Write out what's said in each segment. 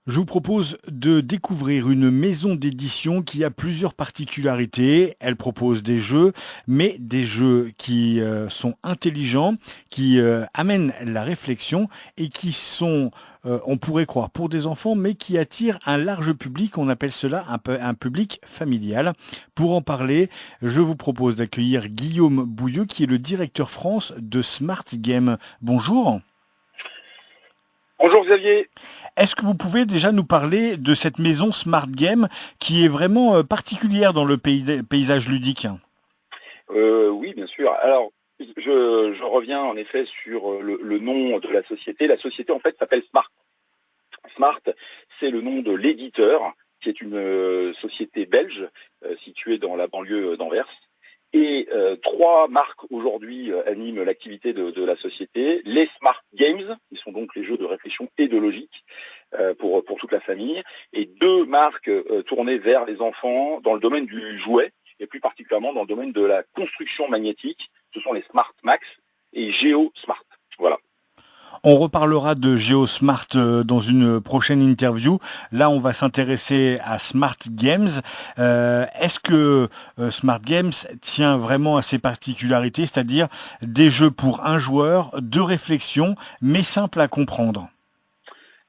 Je vous propose de découvrir une maison d'édition qui a plusieurs particularités. Elle propose des jeux, mais des jeux qui sont intelligents, qui amènent la réflexion et qui sont, on pourrait croire, pour des enfants, mais qui attirent un large public. On appelle cela un public familial. Pour en parler, je vous propose d'accueillir Guillaume Bouilleux, qui est le directeur France de Smart Game. Bonjour. Bonjour Xavier. Est-ce que vous pouvez déjà nous parler de cette maison Smart Game qui est vraiment particulière dans le paysage ludique? Oui, bien sûr. Alors, je reviens en effet sur le nom de la société. La société, en fait, s'appelle Smart. Smart, c'est le nom de l'éditeur, qui est une société belge située dans la banlieue d'Anvers. Et trois marques aujourd'hui animent l'activité de la société. Les Smart Games, qui sont donc les jeux de réflexion et de logique pour toute la famille, et deux marques tournées vers les enfants dans le domaine du jouet, et plus particulièrement dans le domaine de la construction magnétique. Ce sont les Smart Max et Geo Smart. Voilà. On reparlera de GeoSmart dans une prochaine interview. Là, on va s'intéresser à Smart Games. Est-ce que Smart Games tient vraiment à ses particularités, c'est-à-dire des jeux pour un joueur, de réflexion, mais simples à comprendre?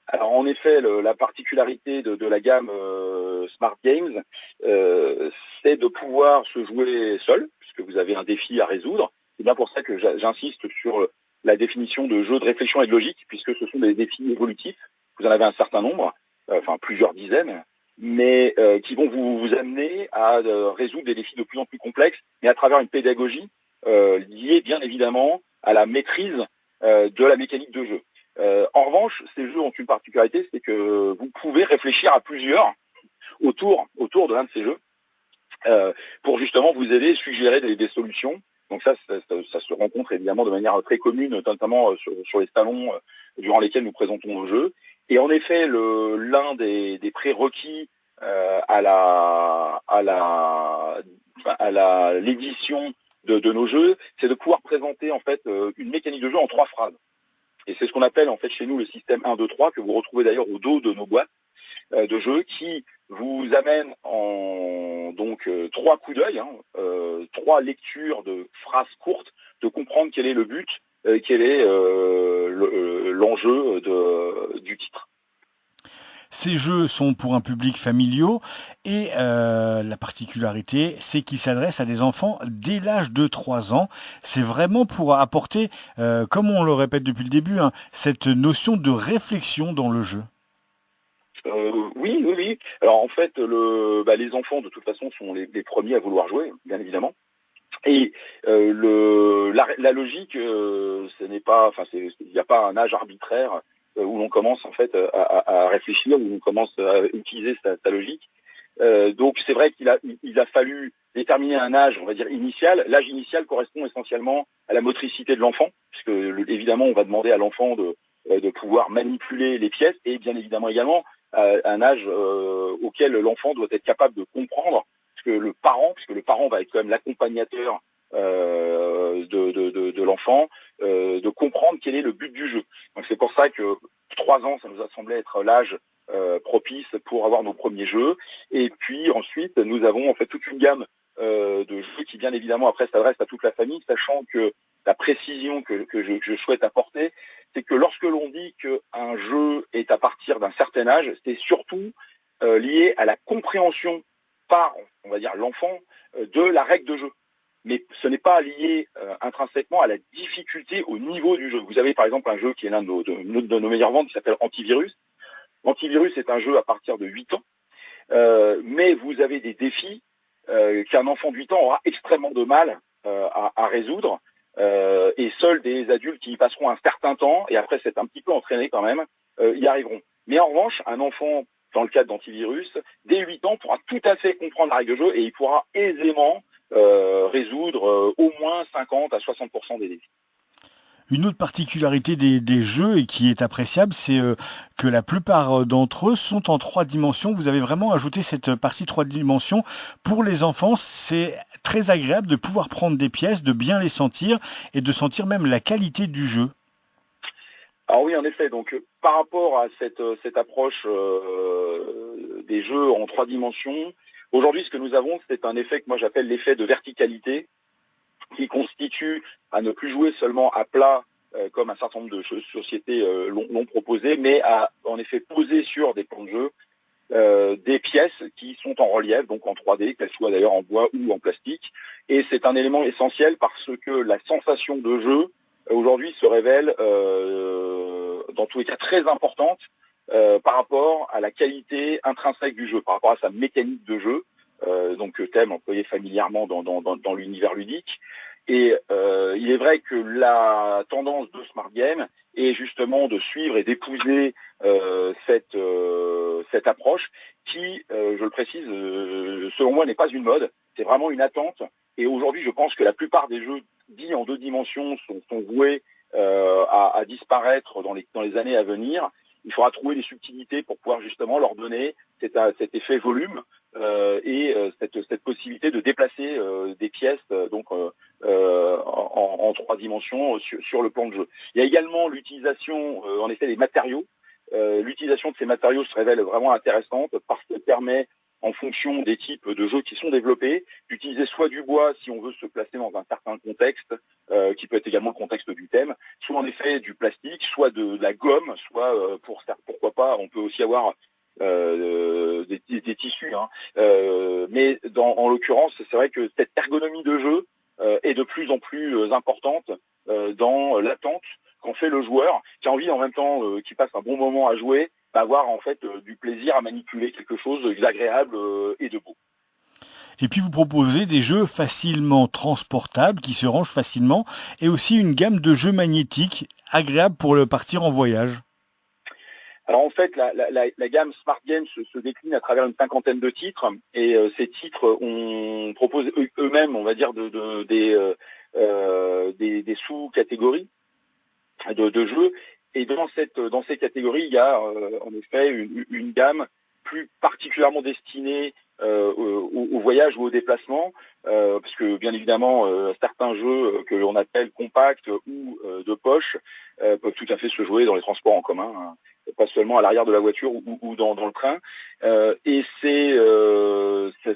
Alors en effet, la particularité de la gamme Smart Games, c'est de pouvoir se jouer seul, puisque vous avez un défi à résoudre. C'est bien pour ça que j'insiste sur la définition de jeu de réflexion et de logique, puisque ce sont des défis évolutifs. Vous en avez un certain nombre, enfin plusieurs dizaines, mais qui vont vous amener à résoudre des défis de plus en plus complexes, mais à travers une pédagogie liée bien évidemment à la maîtrise de la mécanique de jeu. En revanche, ces jeux ont une particularité, c'est que vous pouvez réfléchir à plusieurs autour de l'un de ces jeux pour justement vous aider, suggérer des solutions. Donc ça se rencontre évidemment de manière très commune, notamment sur les salons durant lesquels nous présentons nos jeux. Et en effet, l'un des prérequis à l'édition de nos jeux, c'est de pouvoir présenter en fait une mécanique de jeu en 3 phrases. Et c'est ce qu'on appelle en fait chez nous le système 1, 2, 3, que vous retrouvez d'ailleurs au dos de nos boîtes de jeux, qui vous amène en donc 3 coups d'œil, 3 lectures de phrases courtes, de comprendre quel est le but, quel est l'enjeu du titre. Ces jeux sont pour un public familial et la particularité, c'est qu'ils s'adressent à des enfants dès l'âge de 3 ans. C'est vraiment pour apporter, comme on le répète depuis le début, cette notion de réflexion dans le jeu. Oui. Alors en fait, les enfants de toute façon sont les premiers à vouloir jouer, bien évidemment. Et la logique, ce n'est pas, enfin, il n'y a pas un âge arbitraire où l'on commence en fait à réfléchir, où on commence à utiliser sa logique. Donc c'est vrai qu'il a fallu déterminer un âge, on va dire initial. L'âge initial correspond essentiellement à la motricité de l'enfant, puisque évidemment on va demander à l'enfant de pouvoir manipuler les pièces, et bien évidemment également un âge auquel l'enfant doit être capable de comprendre, puisque le parent va être quand même l'accompagnateur de l'enfant, de comprendre quel est le but du jeu. Donc c'est pour ça que 3 ans, ça nous a semblé être l'âge propice pour avoir nos premiers jeux. Et puis ensuite, nous avons en fait toute une gamme de jeux qui bien évidemment après s'adresse à toute la famille, sachant que la précision que je souhaite apporter, c'est que lorsque l'on dit qu'un jeu est à partir d'un certain âge, c'est surtout lié à la compréhension par, on va dire, l'enfant de la règle de jeu. Mais ce n'est pas lié intrinsèquement à la difficulté au niveau du jeu. Vous avez par exemple un jeu qui est l'un de nos meilleures ventes qui s'appelle Antivirus. Antivirus est un jeu à partir de 8 ans, mais vous avez des défis qu'un enfant de 8 ans aura extrêmement de mal à résoudre. Et seuls des adultes qui y passeront un certain temps, et après c'est un petit peu entraîné quand même, y arriveront. Mais en revanche, un enfant, dans le cadre d'Antivirus, dès 8 ans pourra tout à fait comprendre la règle de jeu et il pourra aisément résoudre au moins 50 à 60% des défis. Une autre particularité des jeux et qui est appréciable, c'est que la plupart d'entre eux sont en 3 dimensions. Vous avez vraiment ajouté cette partie 3 dimensions. Pour les enfants, c'est très agréable de pouvoir prendre des pièces, de bien les sentir et de sentir même la qualité du jeu. Alors oui, en effet. Donc, par rapport à cette approche des jeux en 3 dimensions, aujourd'hui, ce que nous avons, c'est un effet que moi j'appelle l'effet de verticalité, qui constitue à ne plus jouer seulement à plat, comme un certain nombre de sociétés l'ont proposé, mais à en effet poser sur des plans de jeu des pièces qui sont en relief, donc en 3D, qu'elles soient d'ailleurs en bois ou en plastique. Et c'est un élément essentiel parce que la sensation de jeu, aujourd'hui, se révèle dans tous les cas très importante par rapport à la qualité intrinsèque du jeu, par rapport à sa mécanique de jeu, donc thème employé familièrement dans l'univers ludique. Et il est vrai que la tendance de Smart Game est justement de suivre et d'épouser cette approche qui, je le précise, selon moi n'est pas une mode, c'est vraiment une attente. Et aujourd'hui, je pense que la plupart des jeux dits en 2 dimensions sont voués à disparaître dans les années à venir. Il faudra trouver des subtilités pour pouvoir justement leur donner cet effet volume et cette possibilité de déplacer des pièces en 3 dimensions sur le plan de jeu. Il y a également l'utilisation en effet des matériaux. L'utilisation de ces matériaux se révèle vraiment intéressante parce qu'elle permet, en fonction des types de jeux qui sont développés, d'utiliser soit du bois si on veut se placer dans un certain contexte, qui peut être également le contexte du thème, soit en effet du plastique, soit de la gomme, soit pourquoi pas, on peut aussi avoir des tissus. Mais en l'occurrence, c'est vrai que cette ergonomie de jeu est de plus en plus importante dans l'attente qu'en fait le joueur, qui a envie en même temps qu'il passe un bon moment à jouer, avoir en fait du plaisir à manipuler quelque chose d'agréable et de beau. Et puis vous proposez des jeux facilement transportables, qui se rangent facilement, et aussi une gamme de jeux magnétiques, agréables pour le partir en voyage. Alors en fait, la gamme Smart Games se décline à travers une 50aine de titres, et ces titres, on propose eux-mêmes, on va dire, des sous-catégories de jeux. Et dans ces catégories, il y a en effet une gamme plus particulièrement destinée au voyage ou au déplacement, parce que bien évidemment certains jeux que l'on appelle compacts ou de poche peuvent tout à fait se jouer dans les transports en commun, hein, pas seulement à l'arrière de la voiture ou dans le train. Et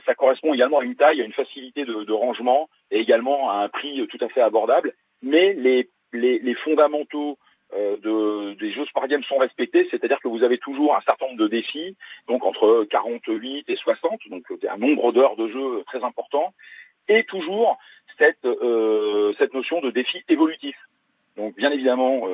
ça correspond également à une taille, à une facilité de rangement et également à un prix tout à fait abordable. Mais les fondamentaux des jeux Smart Games sont respectés, c'est-à-dire que vous avez toujours un certain nombre de défis, donc entre 48 et 60, donc un nombre d'heures de jeu très important, et toujours cette notion de défi évolutif. Donc bien évidemment,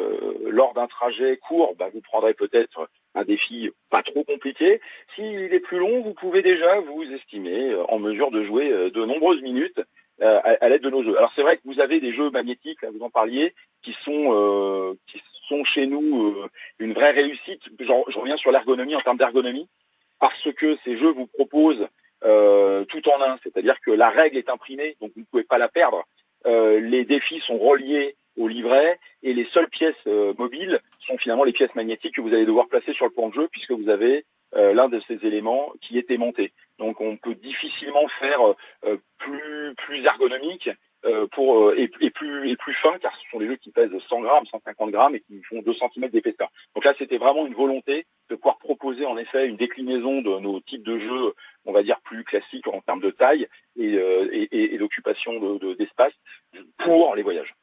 lors d'un trajet court, vous prendrez peut-être un défi pas trop compliqué. S'il est plus long, vous pouvez déjà vous estimer en mesure de jouer de nombreuses minutes à l'aide de nos jeux. Alors c'est vrai que vous avez des jeux magnétiques, là vous en parliez, qui sont chez nous une vraie réussite. Je reviens sur l'ergonomie en termes d'ergonomie, parce que ces jeux vous proposent tout en un, c'est-à-dire que la règle est imprimée, donc vous ne pouvez pas la perdre. Les défis sont reliés au livret et les seules pièces mobiles sont finalement les pièces magnétiques que vous allez devoir placer sur le plan de jeu, puisque vous avez l'un de ces éléments qui est aimanté. Donc on peut difficilement faire plus ergonomique et plus fin, car ce sont des jeux qui pèsent 100 grammes, 150 grammes et qui font 2 cm d'épaisseur. Donc là, c'était vraiment une volonté de pouvoir proposer en effet une déclinaison de nos types de jeux, on va dire plus classiques en termes de taille et d'occupation d'espace pour les voyages.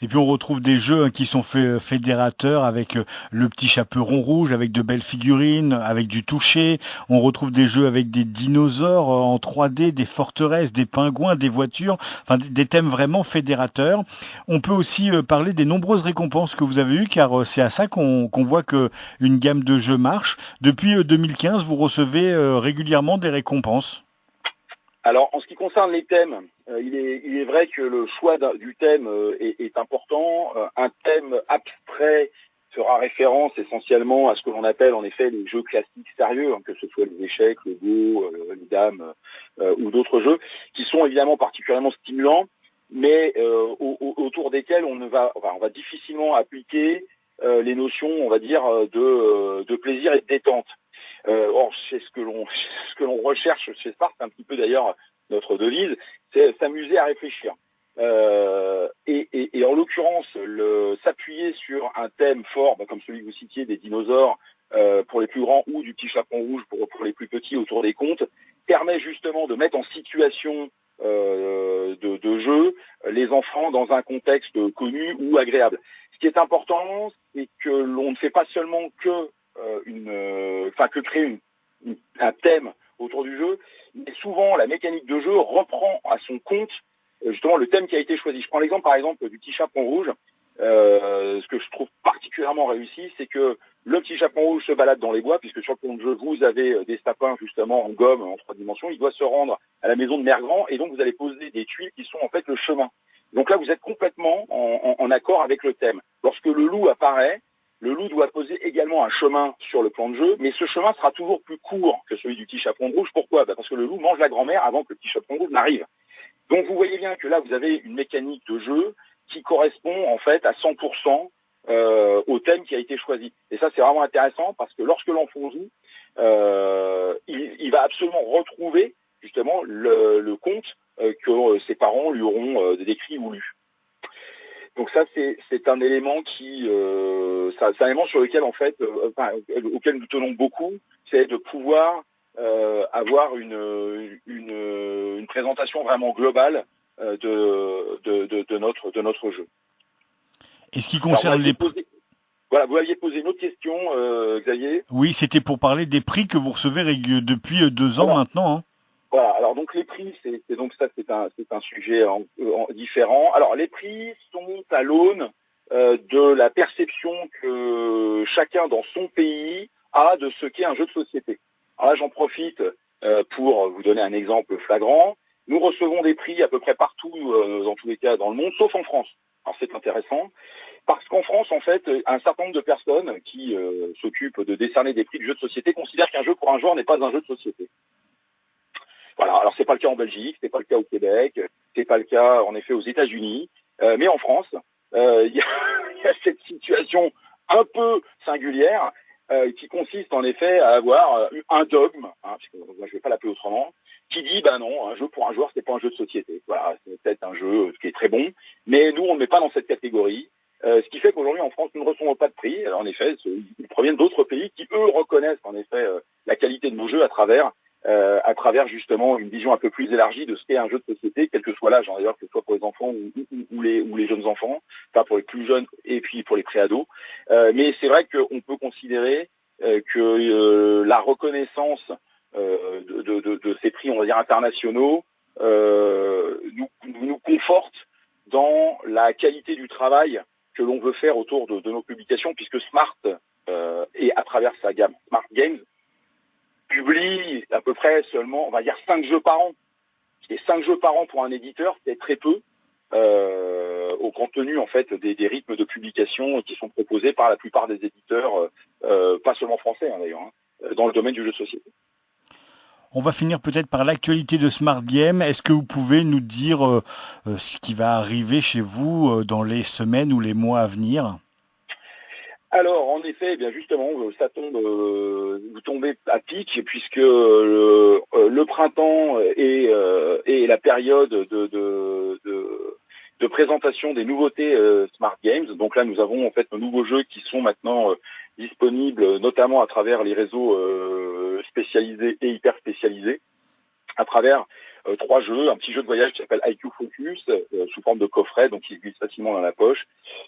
Et puis on retrouve des jeux qui sont fédérateurs avec le petit chaperon rouge, avec de belles figurines, avec du toucher. On retrouve des jeux avec des dinosaures en 3D, des forteresses, des pingouins, des voitures, enfin des thèmes vraiment fédérateurs. On peut aussi parler des nombreuses récompenses que vous avez eues, car c'est à ça qu'on voit que une gamme de jeux marche. Depuis 2015, vous recevez régulièrement des récompenses. Alors, en ce qui concerne les thèmes, il est vrai que le choix du thème est important. Un thème abstrait fera référence essentiellement à ce que l'on appelle en effet les jeux classiques sérieux, que ce soit les échecs, le go, les dames ou d'autres jeux, qui sont évidemment particulièrement stimulants, mais autour desquels on va difficilement appliquer les notions, on va dire, de plaisir et de détente. Or, c'est ce que l'on recherche chez Smart, c'est un petit peu d'ailleurs notre devise, c'est s'amuser à réfléchir. Et en l'occurrence, s'appuyer sur un thème fort, comme celui que vous citiez des dinosaures pour les plus grands ou du petit chaperon rouge pour les plus petits autour des contes, permet justement de mettre en situation de jeu les enfants dans un contexte connu ou agréable. Ce qui est important, c'est que l'on ne fait pas seulement que créer un thème autour du jeu, mais souvent la mécanique de jeu reprend à son compte justement le thème qui a été choisi. Je prends l'exemple par exemple du petit chaperon rouge. Ce que je trouve particulièrement réussi, c'est que le petit chaperon rouge se balade dans les bois, puisque sur le plan de jeu, vous avez des sapins justement en gomme, en 3 dimensions. Il doit se rendre à la maison de Mère Grand, et donc vous allez poser des tuiles qui sont en fait le chemin. Donc là, vous êtes complètement en accord avec le thème. Lorsque le loup apparaît, le loup doit poser également un chemin sur le plan de jeu, mais ce chemin sera toujours plus court que celui du petit chaperon rouge. Pourquoi ? Parce que le loup mange la grand-mère avant que le petit chaperon rouge n'arrive. Donc vous voyez bien que là, vous avez une mécanique de jeu qui correspond en fait à 100% au thème qui a été choisi. Et ça, c'est vraiment intéressant parce que lorsque l'enfant joue, il va absolument retrouver justement le conte que ses parents lui auront décrit ou lu. Donc ça, c'est un élément c'est un élément sur lequel en fait, auquel nous tenons beaucoup, c'est de pouvoir avoir une présentation vraiment globale de notre jeu. Et ce qui concerne les prix... Voilà, vous aviez posé une autre question, Xavier. Oui, c'était pour parler des prix que vous recevez depuis 2 ans maintenant. Hein. Voilà, alors donc les prix, c'est un sujet différent. Alors les prix sont à l'aune de la perception que chacun dans son pays a de ce qu'est un jeu de société. Alors là, j'en profite pour vous donner un exemple flagrant. Nous recevons des prix à peu près partout, dans tous les cas dans le monde, sauf en France. Alors c'est intéressant, parce qu'en France, en fait, un certain nombre de personnes qui s'occupent de décerner des prix de jeux de société considèrent qu'un jeu pour un joueur n'est pas un jeu de société. Voilà, alors c'est pas le cas en Belgique, c'est pas le cas au Québec, c'est pas le cas en effet aux États-Unis, mais en France, il y a cette situation un peu singulière qui consiste en effet à avoir un dogme, parce que moi je vais pas l'appeler autrement, qui dit non, un jeu pour un joueur c'est pas un jeu de société. Voilà, c'est peut-être un jeu qui est très bon, mais nous on ne met pas dans cette catégorie. Ce qui fait qu'aujourd'hui en France nous ne recevons pas de prix. Alors, en effet, ils proviennent d'autres pays qui eux reconnaissent en effet la qualité de nos jeux à travers justement une vision un peu plus élargie de ce qu'est un jeu de société, quel que soit l'âge, d'ailleurs, que ce soit pour les enfants ou les jeunes enfants, enfin pour les plus jeunes et puis pour les préados. Mais c'est vrai qu'on peut considérer que la reconnaissance de ces prix, on va dire internationaux, nous conforte dans la qualité du travail que l'on veut faire autour de nos publications, puisque Smart, et à travers sa gamme Smart Games, publie à peu près seulement, on va dire, 5 jeux par an. Et 5 jeux par an pour un éditeur, c'est très peu au compte tenu en fait des rythmes de publication qui sont proposés par la plupart des éditeurs, pas seulement français d'ailleurs, dans le domaine du jeu de société. On va finir peut-être par l'actualité de Smart Game. Est-ce que vous pouvez nous dire ce qui va arriver chez vous dans les semaines ou les mois à venir ? Alors, en effet, eh bien justement, ça tombe, vous tombez à pic, puisque le printemps et la période de présentation des nouveautés Smart Games. Donc là, nous avons en fait nos nouveaux jeux qui sont maintenant disponibles, notamment à travers les réseaux spécialisés et hyper spécialisés, à travers 3 jeux, un petit jeu de voyage qui s'appelle IQ Focus, sous forme de coffret, donc il glisse facilement dans la poche,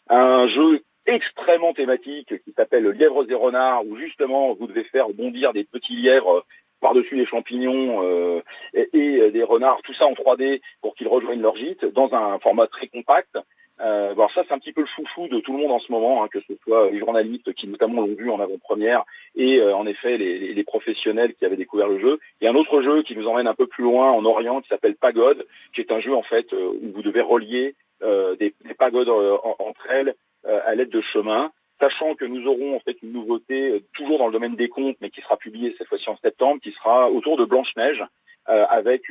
un jeu extrêmement thématique qui s'appelle Lièvres et renards, où justement vous devez faire bondir des petits lièvres par-dessus les champignons et des renards, tout ça en 3D pour qu'ils rejoignent leur gîte dans un format très compact. Alors ça c'est un petit peu le chouchou de tout le monde en ce moment, que ce soit les journalistes qui notamment l'ont vu en avant-première et en effet les professionnels qui avaient découvert le jeu. Et un autre jeu qui nous emmène un peu plus loin en Orient qui s'appelle Pagode, qui est un jeu en fait où vous devez relier des pagodes entre elles à l'aide de chemins, sachant que nous aurons en fait une nouveauté toujours dans le domaine des contes, mais qui sera publiée cette fois-ci en septembre, qui sera autour de Blanche-Neige, avec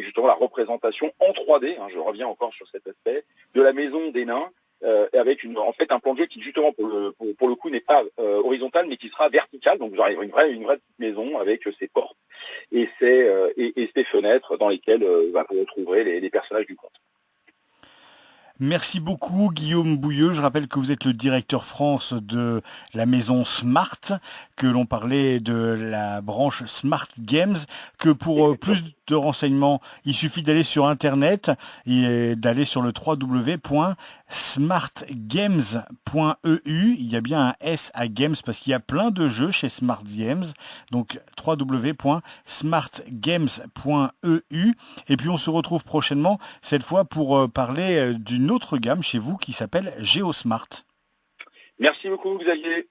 justement la représentation en 3D, je reviens encore sur cet aspect, de la maison des nains, avec en fait un plan de jeu qui justement pour le coup n'est pas horizontal, mais qui sera vertical, donc vous aurez une vraie petite maison avec ses portes et ses fenêtres dans lesquelles vous retrouverez les personnages du conte. Merci beaucoup Guillaume Bouilleux. Je rappelle que vous êtes le directeur France de la maison Smart, que l'on parlait de la branche Smart Games, que pour Exactement. plus de renseignements, il suffit d'aller sur Internet et d'aller sur le www.smartgames.eu. Il y a bien un S à Games parce qu'il y a plein de jeux chez Smart Games. Donc www.smartgames.eu. Et puis on se retrouve prochainement, cette fois pour parler d'une autre gamme chez vous qui s'appelle GeoSmart. Merci beaucoup, Xavier.